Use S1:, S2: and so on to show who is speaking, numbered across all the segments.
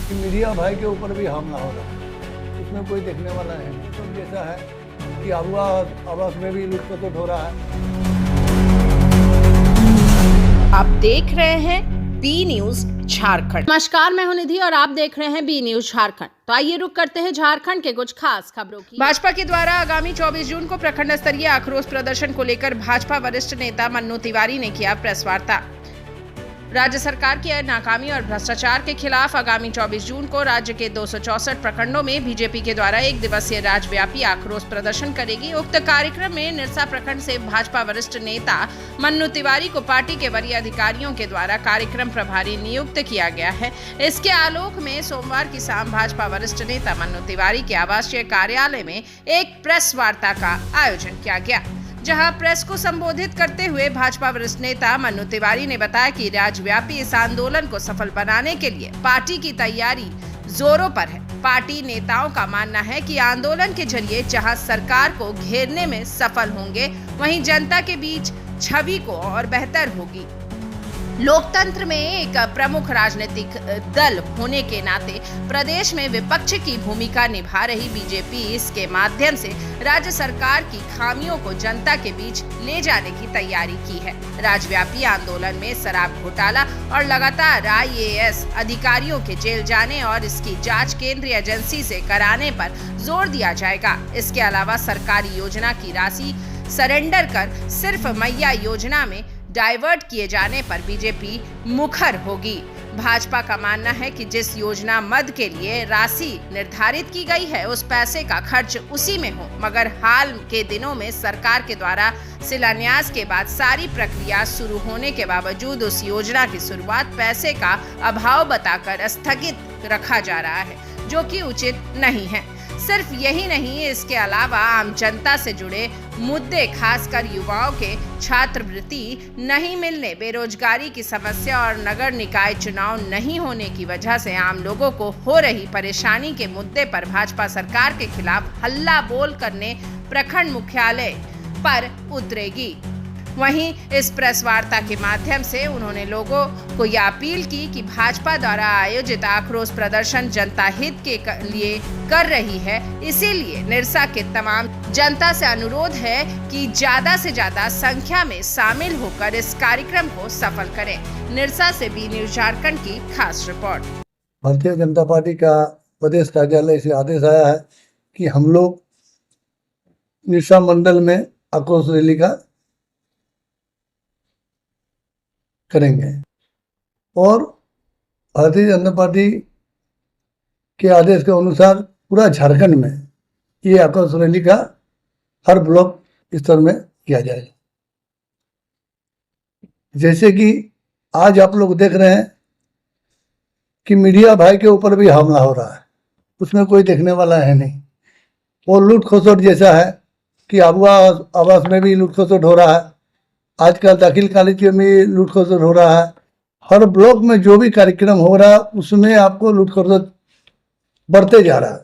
S1: कि मीडिया भाई के ऊपर भी हमला हो रहा है, उसमें कोई देखने वाला है नहीं। तो जैसा है कि आवास में भी लूटखसुट हो रहा है।
S2: आप देख रहे हैं बी न्यूज झारखंड। नमस्कार, मैं हूं निधि और आप देख रहे हैं बी न्यूज झारखंड। तो आइए रुक करते हैं झारखंड के कुछ खास खबरों की। भाजपा के द्वारा आगामी 24 जून को प्रखंड स्तरीय आक्रोश प्रदर्शन को लेकर भाजपा वरिष्ठ नेता मन्नू तिवारी ने किया प्रेस वार्ता। राज्य सरकार की नाकामी और भ्रष्टाचार के खिलाफ आगामी 24 जून को राज्य के 264 प्रखंडों में बीजेपी के द्वारा एक दिवसीय राज्यव्यापी आक्रोश प्रदर्शन करेगी। उक्त कार्यक्रम में निरसा प्रखंड से भाजपा वरिष्ठ नेता मन्नू तिवारी को पार्टी के वरीय अधिकारियों के द्वारा कार्यक्रम प्रभारी नियुक्त किया गया है। इसके आलोक में सोमवार की शाम भाजपा वरिष्ठ नेता मन्नू तिवारी के आवासीय कार्यालय में एक प्रेस वार्ता का आयोजन किया गया, जहां प्रेस को संबोधित करते हुए भाजपा वरिष्ठ नेता मन्नू तिवारी ने बताया कि राज्यव्यापी इस आंदोलन को सफल बनाने के लिए पार्टी की तैयारी जोरों पर है। पार्टी नेताओं का मानना है कि आंदोलन के जरिए जहां सरकार को घेरने में सफल होंगे, वहीं जनता के बीच छवि को और बेहतर होगी। लोकतंत्र में एक प्रमुख राजनीतिक दल होने के नाते प्रदेश में विपक्ष की भूमिका निभा रही बीजेपी इसके माध्यम से राज्य सरकार की खामियों को जनता के बीच ले जाने की तैयारी की है। राज्यव्यापी आंदोलन में शराब घोटाला और लगातार IAS अधिकारियों के जेल जाने और इसकी जांच केंद्रीय एजेंसी से कराने पर जोर दिया जाएगा। इसके अलावा सरकारी योजना की राशि सरेंडर कर सिर्फ मैया योजना में डाइवर्ट किए जाने पर बीजेपी मुखर होगी। भाजपा का मानना है कि जिस योजना मद के लिए राशि निर्धारित की गई है, उस पैसे का खर्च उसी में हो, मगर हाल के दिनों में सरकार के द्वारा शिलान्यास के बाद सारी प्रक्रिया शुरू होने के बावजूद उस योजना की शुरुआत पैसे का अभाव बताकर स्थगित रखा जा रहा है, जो कि उचित नहीं है। सिर्फ यही नहीं, इसके अलावा आम जनता से जुड़े मुद्दे, खासकर युवाओं के छात्रवृत्ति नहीं मिलने, बेरोजगारी की समस्या और नगर निकाय चुनाव नहीं होने की वजह से आम लोगों को हो रही परेशानी के मुद्दे पर भाजपा सरकार के खिलाफ हल्ला बोल करने प्रखंड मुख्यालय पर उतरेगी। वहीं इस प्रेस वार्ता के माध्यम से उन्होंने लोगों को यह अपील की कि भाजपा द्वारा आयोजित आक्रोश प्रदर्शन जनता हित के लिए कर रही है, इसीलिए निरसा के तमाम जनता से अनुरोध है कि ज्यादा से ज्यादा संख्या में शामिल होकर इस कार्यक्रम को सफल करें। निरसा से बी न्यूज झारखंड की खास रिपोर्ट।
S1: भारतीय जनता पार्टी का प्रदेश कार्यालय से आदेश आया है कि हम लोग निरसा मंडल में आक्रोश रैली का करेंगे और भारतीय जनता पार्टी के आदेश के अनुसार पूरा झारखंड में ये आक्रोश रैली का हर ब्लॉक स्तर में किया जाएगा। जैसे कि आज आप लोग देख रहे हैं कि मीडिया भाई के ऊपर भी हमला हो रहा है, उसमें कोई देखने वाला है नहीं। वो लूट खसोट जैसा है कि आवास में भी लूट खसोट हो रहा है, आजकल दाखिल कॉलेज में लूट खसोट हो रहा है। हर ब्लॉक में जो भी कार्यक्रम हो रहा है उसमें आपको लूट खसोट बढ़ते जा रहा है,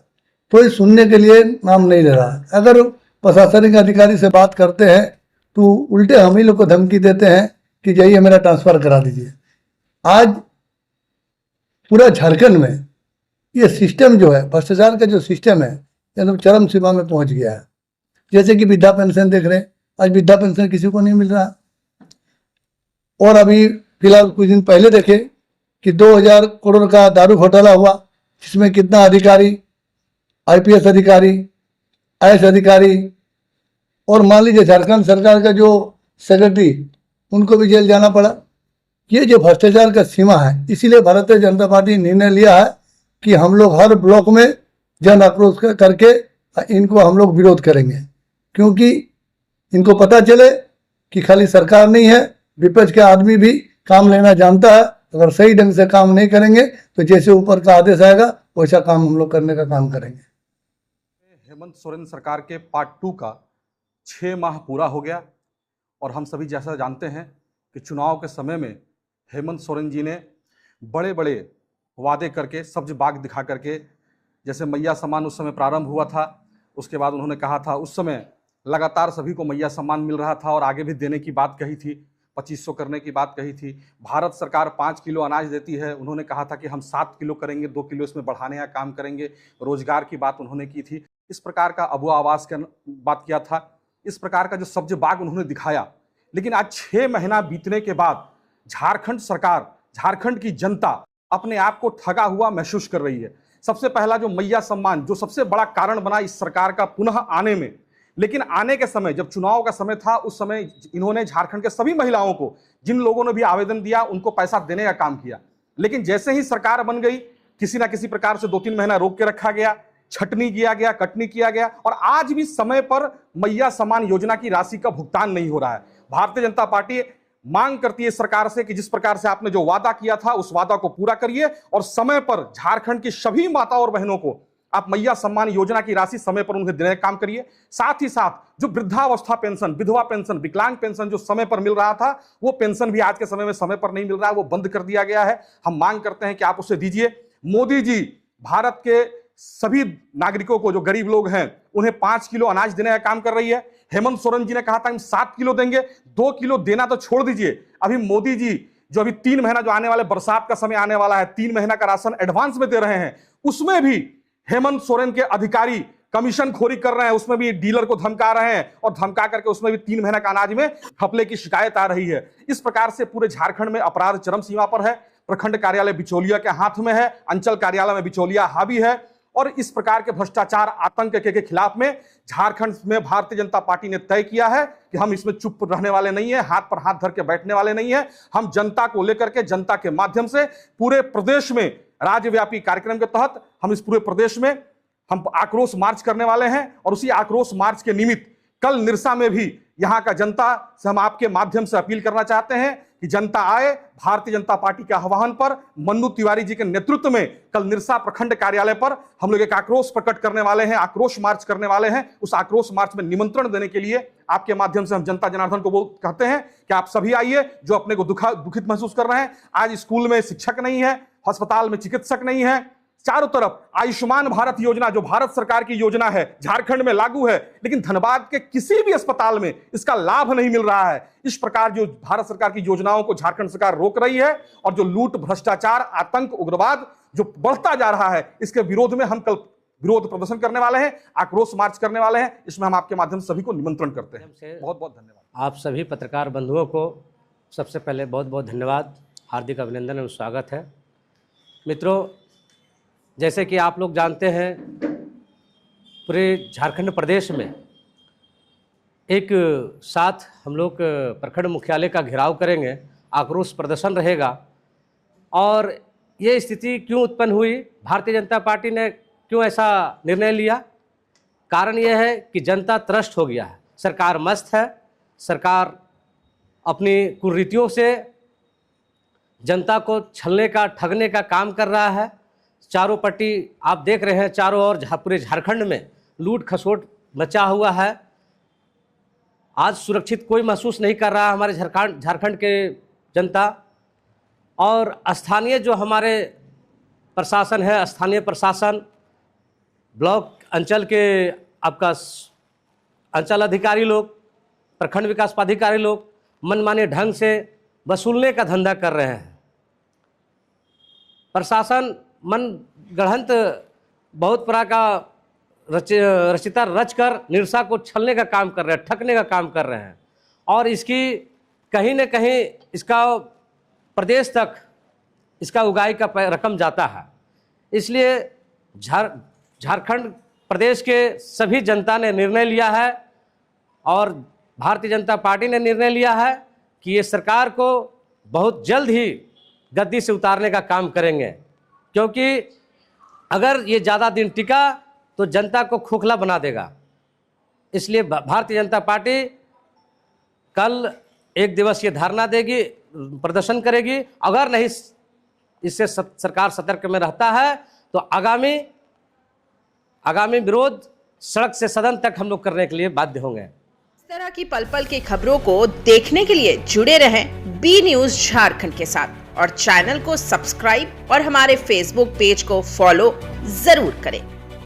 S1: कोई सुनने के लिए नाम नहीं ले रहा है। अगर प्रशासनिक अधिकारी से बात करते हैं तो उल्टे हम ही लोग को धमकी देते हैं कि जाइए मेरा ट्रांसफर करा दीजिए। आज पूरा झारखंड में ये सिस्टम जो है, भ्रष्टाचार का जो सिस्टम है, एकदम चरम सीमा में पहुंच गया है। जैसे कि वृद्धा पेंशन देख रहे हैं, आज वृद्धा पेंशन किसी को नहीं मिल रहा। और अभी फिलहाल कुछ दिन पहले देखे कि 2000 करोड़ का दारू घोटाला हुआ, जिसमें कितना अधिकारी, IPS अधिकारी, IAS अधिकारी और मान लीजिए झारखंड सरकार का जो सेक्रेटरी, उनको भी जेल जाना पड़ा। ये जो भ्रष्टाचार का सीमा है, इसीलिए भारतीय जनता पार्टी ने निर्णय लिया है कि हम लोग हर ब्लॉक में जन आक्रोश करके इनको हम लोग विरोध करेंगे, क्योंकि इनको पता चले कि खाली सरकार नहीं है, विपक्ष के आदमी भी काम लेना जानता है। अगर सही ढंग से काम नहीं करेंगे तो जैसे ऊपर का आदेश आएगा वैसा काम हम लोग करने का काम करेंगे।
S3: हेमंत सोरेन सरकार के पार्ट 2 का 6 माह पूरा हो गया और हम सभी जैसा जानते हैं कि चुनाव के समय में हेमंत सोरेन जी ने बड़े बड़े वादे करके, सब्ज बाग दिखा करके, जैसे मैया सम्मान उस समय प्रारंभ हुआ था, उसके बाद उन्होंने कहा था, उस समय लगातार सभी को मैया सम्मान मिल रहा था और आगे भी देने की बात कही थी। 2500 करने की बात कही थी। भारत सरकार 5 किलो अनाज देती है, उन्होंने कहा था कि हम 7 किलो करेंगे, 2 किलो इसमें बढ़ाने का काम करेंगे। रोजगार की बात उन्होंने की थी। इस प्रकार का अबुआ आवास का बात किया था। इस प्रकार का जो सब्ज बाग उन्होंने दिखाया। लेकिन आज 6 महीना बीतने के बाद झारखंड सरकार, झारखंड की जनता अपने आप को ठगा हुआ महसूस कर रही है। सबसे पहला जो मैया सम्मान, जो सबसे बड़ा कारण बना इस सरकार का पुनः आने में, लेकिन आने के समय जब चुनाव का समय था, उस समय इन्होंने झारखंड के सभी महिलाओं को, जिन लोगों ने भी आवेदन दिया, उनको पैसा देने का काम किया। लेकिन जैसे ही सरकार बन गई, किसी ना किसी प्रकार से 2-3 महीना रोक के रखा गया, छटनी किया गया, कटनी किया गया, और आज भी समय पर मैया सम्मान योजना की राशि का भुगतान नहीं हो रहा है। भारतीय जनता पार्टी मांग करती है सरकार से कि जिस प्रकार से आपने जो वादा किया था, उस वादा को पूरा करिए और समय पर झारखंड की सभी माताओं और बहनों को आप मैया सम्मान योजना की राशि समय पर उन्हें देने का काम करिए। साथ ही साथ जो वृद्धावस्था पेंशन, विधवा पेंशन, विकलांग पेंशन जो समय पर मिल रहा था, वो पेंशन भी आज के समय में समय पर नहीं मिल रहा है, वो बंद कर दिया गया है। हम मांग करते हैं कि आप उसे दीजिए। मोदी जी भारत के सभी नागरिकों को, जो गरीब लोग हैं, उन्हें 5 किलो अनाज देने का काम कर रही है। हेमंत सोरेन जी ने कहा था हम 7 किलो देंगे, 2 किलो देना तो छोड़ दीजिए। अभी मोदी जी जो अभी 3 महीना जो आने वाले बरसात का समय आने वाला है, 3 महीना का राशन एडवांस में दे रहे हैं, उसमें भी हेमंत सोरेन के अधिकारी कमीशन खोरी कर रहे हैं, उसमें भी डीलर को धमका रहे हैं और धमका करके उसमें भी 3 महीना का अनाज में घपले की शिकायत आ रही है। इस प्रकार से पूरे झारखंड में अपराध चरम सीमा पर है। प्रखंड कार्यालय बिचौलिया के हाथ में है, अंचल कार्यालय में बिचौलिया हावी है, और इस प्रकार के भ्रष्टाचार आतंक के खिलाफ में झारखंड में भारतीय जनता पार्टी ने तय किया है कि हम इसमें चुप रहने वाले नहीं है, हाथ पर हाथ धर के बैठने वाले नहीं है। हम जनता को लेकर के, जनता के माध्यम से पूरे प्रदेश में राज्यव्यापी कार्यक्रम के तहत हम इस पूरे प्रदेश में हम आक्रोश मार्च करने वाले हैं। और उसी आक्रोश मार्च के निमित्त कल निरसा में भी यहां का जनता से हम आपके माध्यम से अपील करना चाहते हैं कि जनता आए। भारतीय जनता पार्टी के आह्वान पर मन्नू तिवारी जी के नेतृत्व में कल निरसा प्रखंड कार्यालय पर हम लोग एक आक्रोश प्रकट करने वाले हैं, आक्रोश मार्च करने वाले हैं। उस आक्रोश मार्च में निमंत्रण देने के लिए आपके माध्यम से हम जनता जनार्दन को कहते हैं कि आप सभी आइए, जो अपने को दुखित महसूस कर रहे हैं। आज स्कूल में शिक्षक नहीं है, अस्पताल में चिकित्सक नहीं है, चारों तरफ आयुष्मान भारत योजना जो भारत सरकार की योजना है, झारखंड में लागू है, लेकिन धनबाद के किसी भी अस्पताल में इसका लाभ नहीं मिल रहा है। इस प्रकार जो भारत सरकार की योजनाओं को झारखंड सरकार रोक रही है, और जो लूट, भ्रष्टाचार, आतंक, उग्रवाद जो बढ़ता जा रहा है, इसके विरोध में हम कल विरोध प्रदर्शन करने वाले हैं, आक्रोश मार्च करने वाले हैं। इसमें हम आपके माध्यम से सभी को निमंत्रण करते हैं। बहुत बहुत धन्यवाद।
S4: आप सभी पत्रकार बंधुओं को सबसे पहले बहुत बहुत धन्यवाद, हार्दिक अभिनंदन और स्वागत है। मित्रों, जैसे कि आप लोग जानते हैं, पूरे झारखंड प्रदेश में एक साथ हम लोग प्रखंड मुख्यालय का घेराव करेंगे, आक्रोश प्रदर्शन रहेगा। और ये स्थिति क्यों उत्पन्न हुई, भारतीय जनता पार्टी ने क्यों ऐसा निर्णय लिया? कारण यह है कि जनता त्रस्त हो गया है। सरकार मस्त है, सरकार अपनी कुरीतियों से जनता को छलने का, ठगने का काम कर रहा है। चारों पट्टी आप देख रहे हैं, चारों ओर पूरे झारखंड में लूट खसोट मचा हुआ है। आज सुरक्षित कोई महसूस नहीं कर रहा है हमारे झारखंड के जनता। और स्थानीय जो हमारे प्रशासन है, स्थानीय प्रशासन, ब्लॉक अंचल के आपका अंचल अधिकारी लोग, प्रखंड विकास पदाधिकारी लोग मनमाने ढंग से वसूलने का धंधा कर रहे हैं। प्रशासन मन गढ़ंत बहुत प्रकार का रचिता रचकर निरसा को छलने का काम कर रहे हैं, ठगने का काम कर रहे हैं। और इसकी कहीं न कहीं इसका प्रदेश तक इसका उगाही का रकम जाता है। इसलिए झारखंड प्रदेश के सभी जनता ने निर्णय लिया है, और भारतीय जनता पार्टी ने निर्णय लिया है कि ये सरकार को बहुत जल्द ही गद्दी से उतारने का काम करेंगे। क्योंकि अगर ये ज़्यादा दिन टिका तो जनता को खोखला बना देगा। इसलिए भारतीय जनता पार्टी कल 1 दिवसीय धरना देगी, प्रदर्शन करेगी। अगर नहीं इससे सरकार सतर्क में रहता है तो आगामी विरोध सड़क से सदन तक हम लोग करने के लिए बाध्य होंगे।
S2: इस तरह की पल पल की खबरों को देखने के लिए जुड़े रहें बी न्यूज झारखंड के साथ, और चैनल को सब्सक्राइब और हमारे फेसबुक पेज को फॉलो जरूर करें।